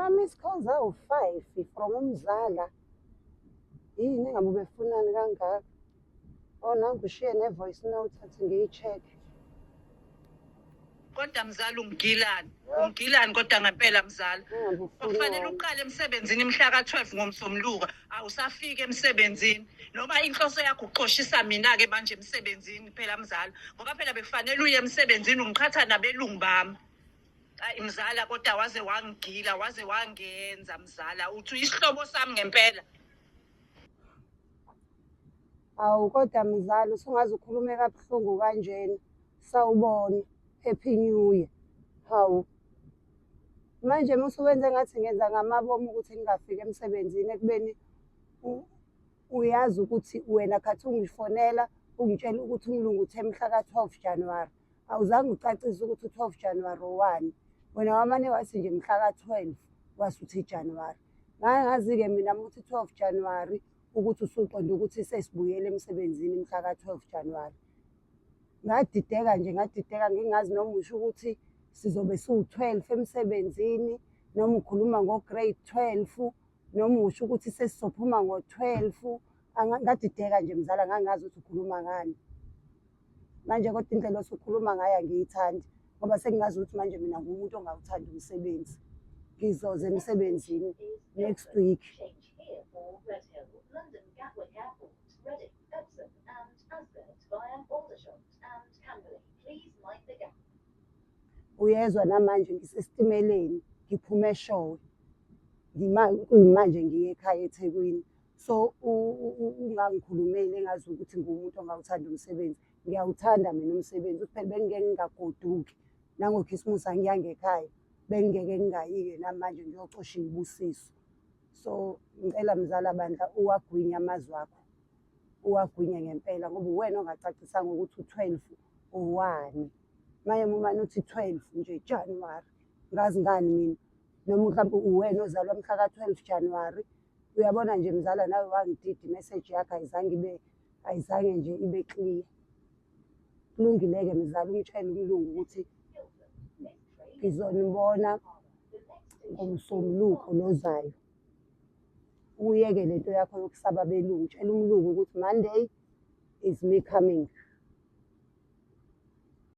Ngina-miss calls awu-5 from umzala. Yini engabe ubefunani kangaka? Oh, nangu ushiye ne-voice note athi ngiyi-check-e. Kodwa mzala ungilani kodwa ngempela mzala. Kufanele uqale emsebenzini mhla ka-12 ngoMsombuluko, awusafike emsebenzini. Noma inhloso yakho uqoshisa mina-ke manje emsebenzini phela mzala. Ngoba phela bekufanele uye emsebenzini ungiqhatha nabelungu bami. Hayi mzala kodwa waze wangigila, waze wangenza mzala. Uthi isihlobo sami ngempela. Awu kodwa mzala usungaze ukhulume kabuhlungu kanjena. Sawubona. Happy New Year. Hawu. Manje musuwenze ngathi ngenza ngamabomu ukuthi ngingafiki emsebenzini ekubeni uyazi ukuthi wena khathi ungifonela ungitshela ukuthi umlungu uthe mhla ka-12 January. Awuzange ucacise ukuthi u-12 January owani. Wena wamane wathi nje mhla ka-12 wasuthi January. Ngazi-ke mina muthi 12 January ukuthi usuqonde ukuthi sesibuyele emsebenzini mhla ka-12 January. Ngadideka ngingazi noma usho ukuthi sizobe siwu-12 emsebenzini noma ukhuluma ngo-grade 12 noma usho ukuthi sesizophuma ngo-12. Ngadideka nje mzala ngangazi ukuthi ukhuluma ngani. Manje kodwa indlela osukhuluma ngayo angiyithandi ngoba sengingazi ukuthi manje mina ngumuntu ongawuthandi umsebenzi. Ngizoza emsebenzini next week. Uyezwa namanje ngisesitimeleni ngiphume eShowe. Kuyimanje ngiye ekhaya eThekwini. So ungangikhulumeli engazi ukuthi ngumuntu ongawuthanda umsebenzi. Ngiyawuthanda mina umsebenzi phela bengeke ngingagoduki. NangoKhisimusi angiyange ekhaya. Bengeke ngingayi-ke namanje ngiyocosha iy'busiso. So ngicela mzala bandla uwagwinye amazwi akho. Uwagwinye ngempela ngoba uwena ongacacisanga ukuthi u-12 owani. Manje umane uthi 12 nje January. Ngazi ngani mina. Noma mhlawumbe uwena ozalwa mhla ka-12 January. Uyabona nje mzala nawe wangidida imessage yakho ayizange nje ibe clear. Kulungile-ke mzala umtshele umlungu ukuthi ngizonibona ngoMsombuluko lozayo. Uyeke lento yakho yokusaba abelungu. Tshela umlungu ukuthi Monday is me coming.